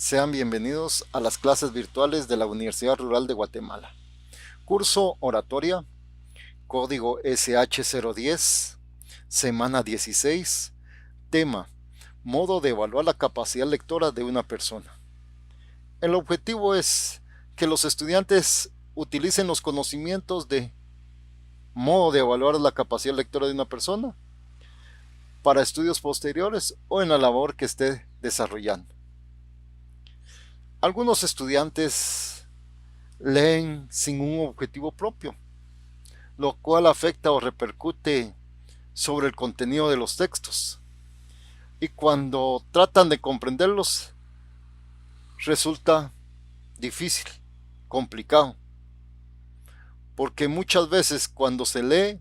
Sean bienvenidos a las clases virtuales de la Universidad Rural de Guatemala. Curso Oratoria, código SH010, semana 16, tema, modo de evaluar la capacidad lectora de una persona. El objetivo es que los estudiantes utilicen los conocimientos de modo de evaluar la capacidad lectora de una persona para estudios posteriores o en la labor que esté desarrollando. Algunos estudiantes leen sin un objetivo propio, lo cual afecta o repercute sobre el contenido de los textos. Y cuando tratan de comprenderlos, resulta difícil, complicado, porque muchas veces cuando se lee,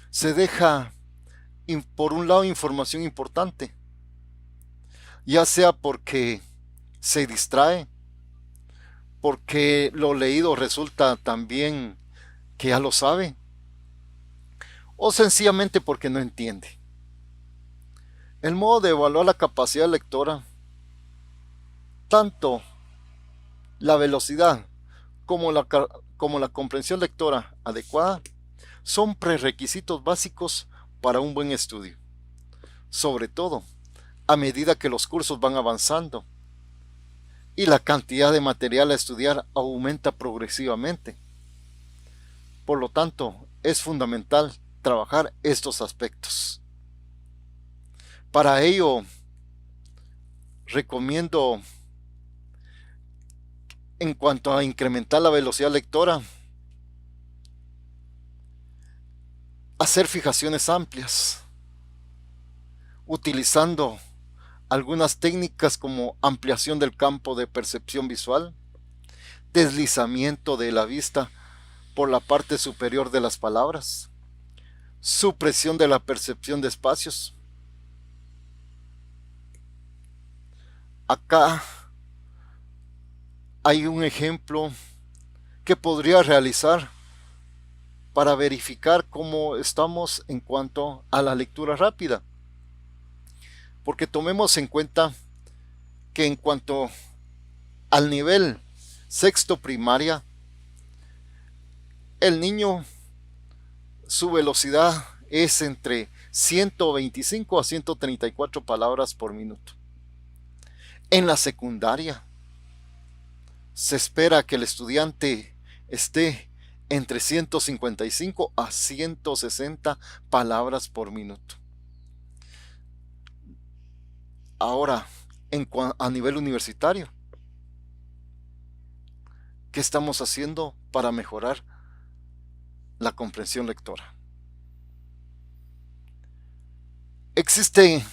se deja por un lado información importante, ya sea porque se distrae, porque lo leído resulta también que ya lo sabe, o sencillamente porque no entiende. El modo de evaluar la capacidad lectora, tanto la velocidad como la comprensión lectora adecuada, son prerequisitos básicos para un buen estudio, sobre todo a medida que los cursos van avanzando y la cantidad de material a estudiar aumenta progresivamente. Por lo tanto, es fundamental trabajar estos aspectos. Para ello, recomiendo, en cuanto a incrementar la velocidad lectora, hacer fijaciones amplias, utilizando algunas técnicas como ampliación del campo de percepción visual, deslizamiento de la vista por la parte superior de las palabras, supresión de la percepción de espacios. Acá hay un ejemplo que podría realizar para verificar cómo estamos en cuanto a la lectura rápida. Porque tomemos en cuenta que en cuanto al nivel sexto primaria, el niño, su velocidad es entre 125 a 134 palabras por minuto. En la secundaria, se espera que el estudiante esté entre 155 a 160 palabras por minuto. Ahora, a nivel universitario, ¿qué estamos haciendo para mejorar la comprensión lectora? Existe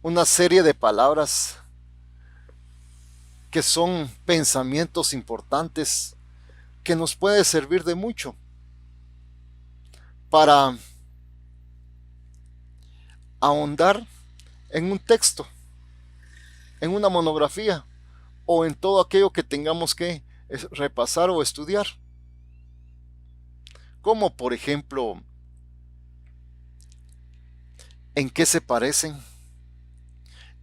una serie de palabras que son pensamientos importantes que nos puede servir de mucho para ahondar en un texto, en una monografía o en todo aquello que tengamos que repasar o estudiar. Como por ejemplo, en qué se parecen,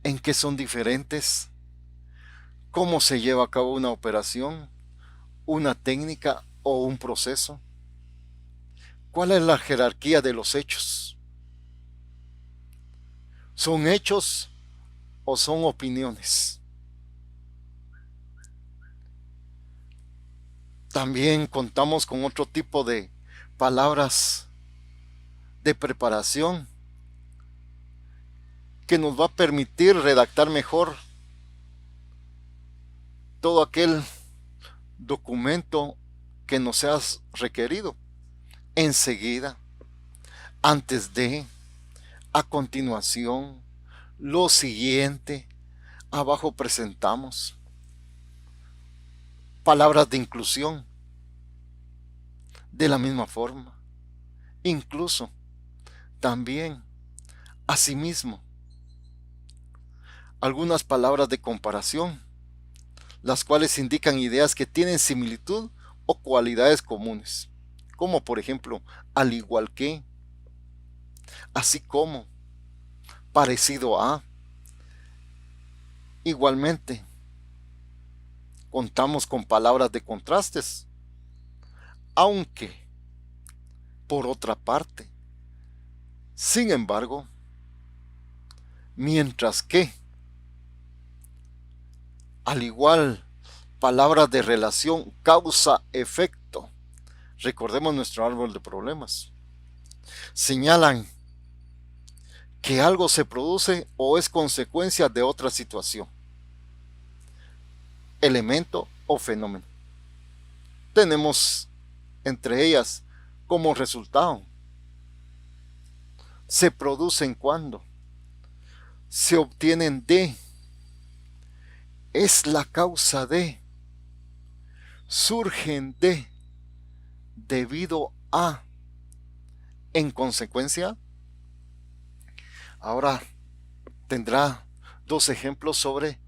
en qué son diferentes, cómo se lleva a cabo una operación, una técnica o un proceso, cuál es la jerarquía de los hechos. ¿Son hechos o son opiniones? También contamos con otro tipo de palabras de preparación que nos va a permitir redactar mejor todo aquel documento que nos sea requerido. Enseguida, antes de, a continuación, lo siguiente, abajo presentamos palabras de inclusión. De la misma forma, incluso, también, asimismo, algunas palabras de comparación, las cuales indican ideas que tienen similitud o cualidades comunes, como por ejemplo, al igual que, así como, parecido a, Igualmente, contamos con palabras de contrastes, aunque, por otra parte, sin embargo, mientras que, al igual, palabras de relación causa-efecto, recordemos nuestro árbol de problemas, señalan que algo se produce o es consecuencia de otra situación, elemento o fenómeno. Tenemos entre ellas como resultado. Se producen cuando se obtienen de, es la causa de, surgen de, debido a, en consecuencia. Ahora tendrá dos ejemplos sobre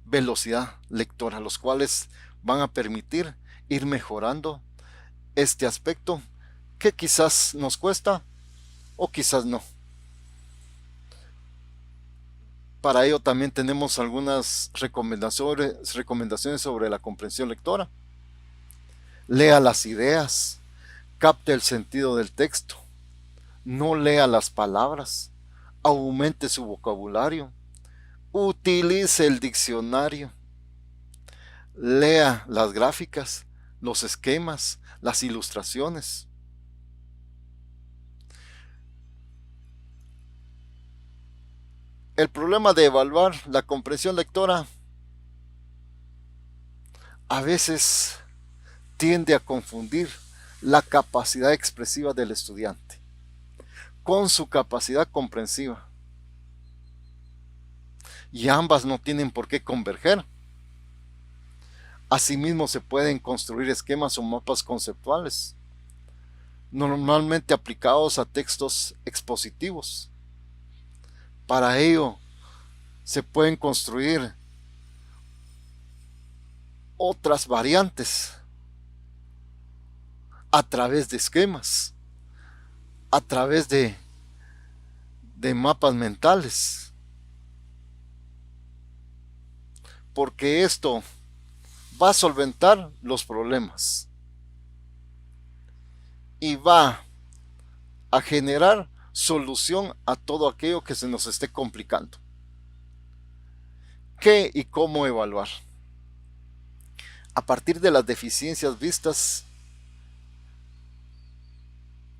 velocidad lectora, los cuales van a permitir ir mejorando este aspecto que quizás nos cuesta o quizás no. Para ello también tenemos algunas recomendaciones sobre la comprensión lectora. Lea las ideas, capte el sentido del texto, no lea las palabras, aumente su vocabulario, utilice el diccionario, lea las gráficas, los esquemas, las ilustraciones. El problema de evaluar la comprensión lectora a veces tiende a confundir la capacidad expresiva del estudiante con su capacidad comprensiva. Y ambas no tienen por qué converger. Asimismo, se pueden construir esquemas o mapas conceptuales, normalmente aplicados a textos expositivos. Para ello, se pueden construir otras variantes a través de esquemas, a través de mapas mentales, porque esto va a solventar los problemas y va a generar solución a todo aquello que se nos esté complicando. ¿Qué y cómo evaluar? A partir de las deficiencias vistas,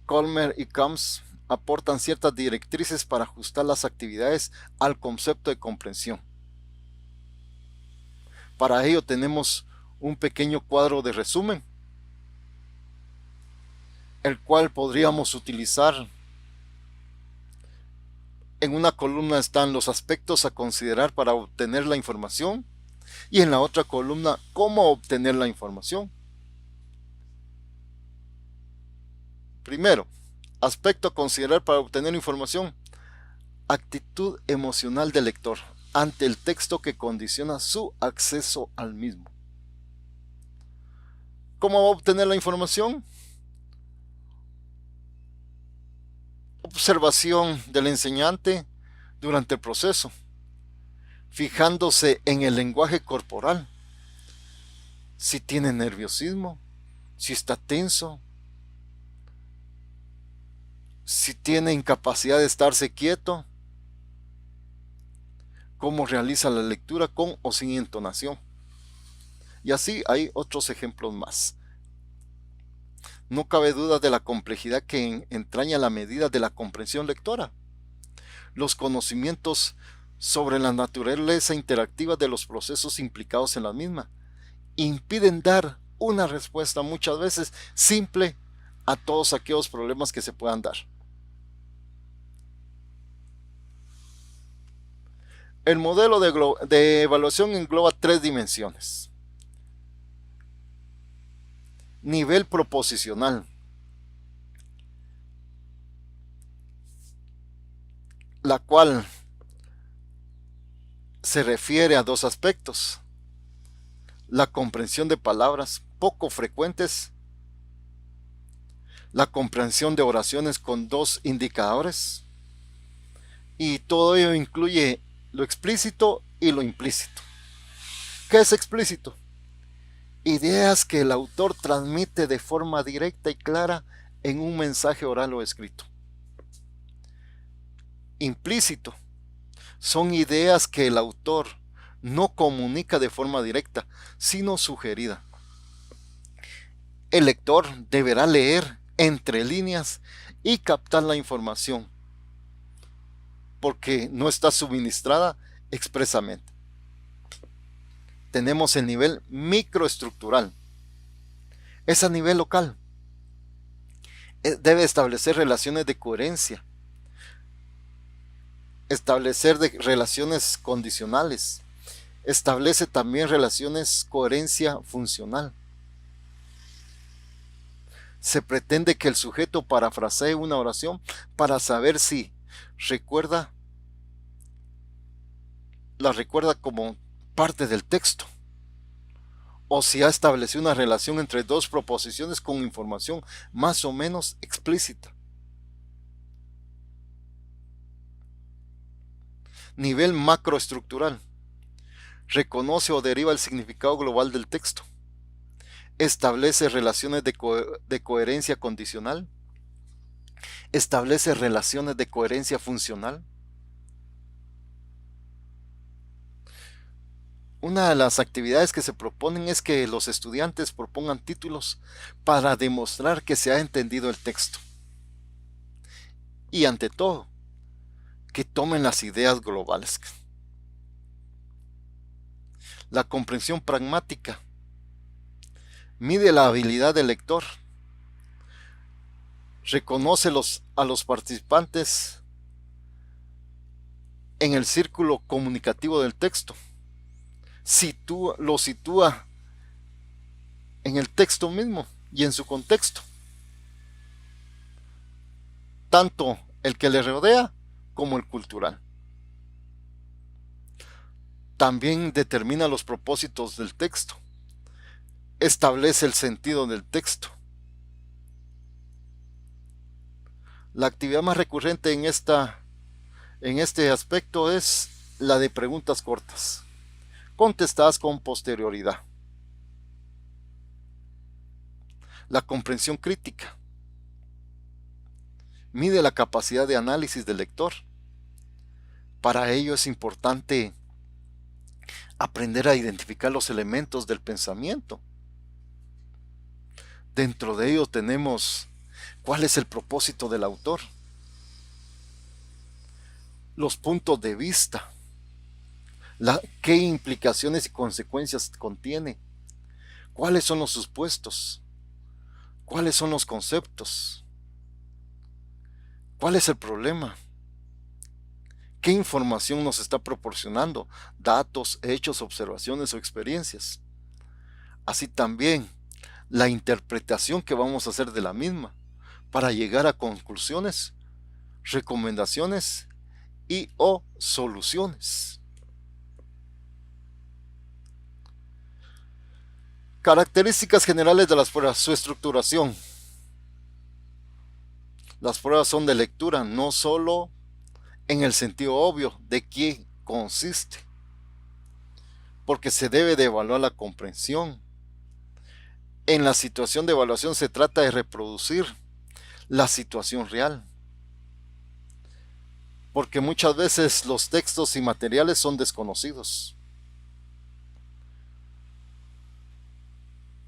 Colmer y Combs aportan ciertas directrices para ajustar las actividades al concepto de comprensión. Para ello tenemos un pequeño cuadro de resumen, el cual podríamos utilizar. En una columna están los aspectos a considerar para obtener la información y en la otra columna cómo obtener la información. Primero, aspecto a considerar para obtener información: actitud emocional del lector ante el texto que condiciona su acceso al mismo. ¿Cómo va a obtener la información? Observación del enseñante durante el proceso, fijándose en el lenguaje corporal, si tiene nerviosismo, si está tenso, si tiene incapacidad de estarse quieto, cómo realiza la lectura con o sin entonación. Y así hay otros ejemplos más. No cabe duda de la complejidad que entraña la medida de la comprensión lectora. Los conocimientos sobre la naturaleza interactiva de los procesos implicados en la misma impiden dar una respuesta muchas veces simple a todos aquellos problemas que se puedan dar. El modelo de evaluación engloba 3 dimensiones. Nivel proposicional. La cual se refiere a 2 aspectos: la comprensión de palabras poco frecuentes, la comprensión de oraciones con 2 indicadores, y todo ello incluye lo explícito y lo implícito. ¿Qué es explícito? Ideas que el autor transmite de forma directa y clara en un mensaje oral o escrito. Implícito son ideas que el autor no comunica de forma directa, sino sugerida. El lector deberá leer entre líneas y captar la información, porque no está suministrada expresamente. Tenemos el nivel microestructural. Es a nivel local. Debe establecer relaciones de coherencia, establecer relaciones condicionales, establece también relaciones coherencia funcional. Se pretende que el sujeto parafrasee una oración para saber si la recuerda como parte del texto, o si ha establecido una relación entre dos proposiciones con información más o menos explícita. Nivel macroestructural. Reconoce o deriva el significado global del texto. Establece relaciones de coherencia condicional. Establece relaciones de coherencia funcional. Una de las actividades que se proponen es que los estudiantes propongan títulos para demostrar que se ha entendido el texto. Y ante todo, que tomen las ideas globales. La comprensión pragmática mide la habilidad del lector, reconoce a los participantes en el círculo comunicativo del texto, lo sitúa en el texto mismo y en su contexto, tanto el que le rodea como el cultural. También determina los propósitos del texto, establece el sentido del texto. La actividad más recurrente en este aspecto es la de preguntas cortas, contestadas con posterioridad. La comprensión crítica mide la capacidad de análisis del lector. Para ello es importante aprender a identificar los elementos del pensamiento. Dentro de ello tenemos cuál es el propósito del autor, los puntos de vista, qué implicaciones y consecuencias contiene, cuáles son los supuestos, cuáles son los conceptos, cuál es el problema, qué información nos está proporcionando, datos, hechos, observaciones o experiencias. Así también la interpretación que vamos a hacer de la misma para llegar a conclusiones, recomendaciones y o soluciones. Características generales de las pruebas. Su estructuración. Las pruebas son de lectura, no solo en el sentido obvio de qué consiste, porque se debe de evaluar la comprensión. En la situación de evaluación se trata de reproducir la situación real, porque muchas veces los textos y materiales son desconocidos.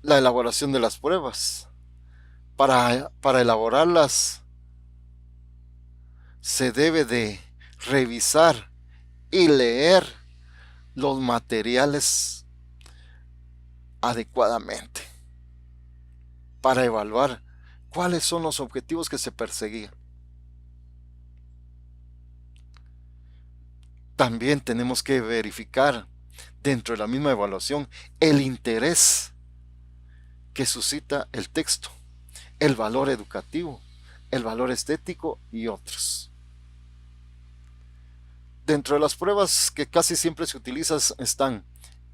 La elaboración de las pruebas. Para elaborarlas se debe de revisar y leer los materiales adecuadamente para evaluar cuáles son los objetivos que se perseguían. También tenemos que verificar dentro de la misma evaluación el interés que suscita el texto, el valor educativo, el valor estético y otros. Dentro de las pruebas que casi siempre se utilizan están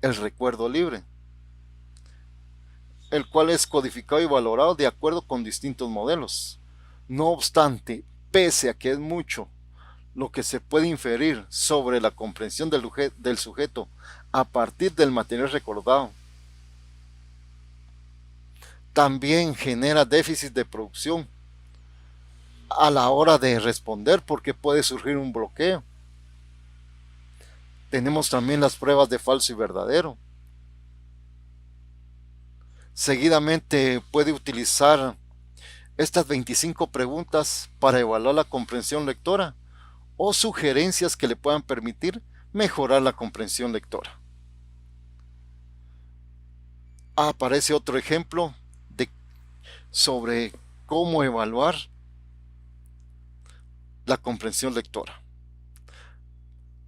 el recuerdo libre, el cual es codificado y valorado de acuerdo con distintos modelos. No obstante, pese a que es mucho lo que se puede inferir sobre la comprensión del sujeto a partir del material recordado. También genera déficit de producción a la hora de responder porque puede surgir un bloqueo. Tenemos también las pruebas de falso y verdadero. Seguidamente puede utilizar estas 25 preguntas para evaluar la comprensión lectora o sugerencias que le puedan permitir mejorar la comprensión lectora. Aparece otro ejemplo sobre cómo evaluar la comprensión lectora.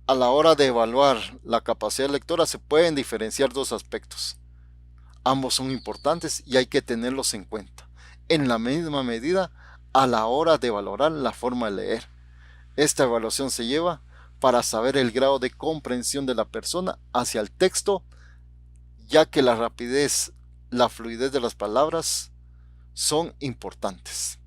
A la hora de evaluar la capacidad lectora se pueden diferenciar dos aspectos. Ambos son importantes y hay que tenerlos en cuenta, en la misma medida a la hora de valorar la forma de leer. Esta evaluación se lleva para saber el grado de comprensión de la persona hacia el texto, ya que la rapidez, la fluidez de las palabras son importantes.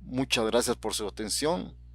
Muchas gracias por su atención.